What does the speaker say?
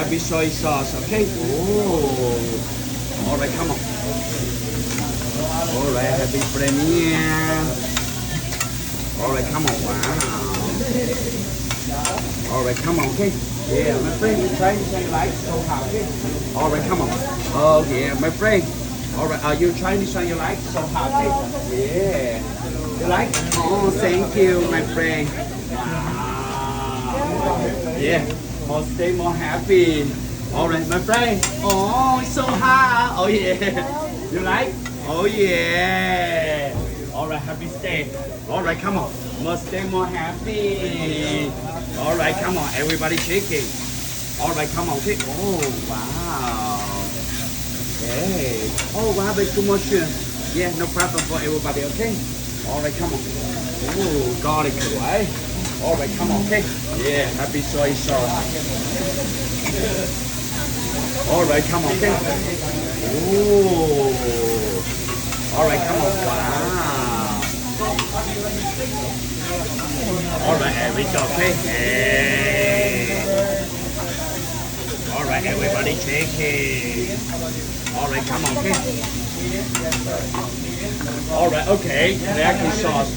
happy soy sauce, okay? Oh, all right, come on. All right, happy premiere. All right, come on, wow. All right, come on, okay? Yeah, my friend, you try to say like so hot, okay? All right, come on. Oh, yeah, my friend. All right, are you trying to say you like so hot, okay? Yeah. You like? Oh, thank you, my friend. Wow. Yeah, more stay more happy. All right, my friend. Oh, it's so hot. Oh, yeah. You like? Oh, yeah. All right, happy stay. All right, come on. More stay more happy. All right, come on. Everybody shaking. All right, come on. Okay. Oh, wow. Hey. Oh, wow, there's too much. Yeah, no problem for everybody, okay? All right, come on. Oh, garlic, right? All right, come on, okay? Yeah, happy soy sauce. All right, come on, okay? Oh. All right, come on. Wow. All right, here we go, okay? Hey. All right, everybody, shake it. All right, come on, okay? All right, okay. Teriyaki sauce.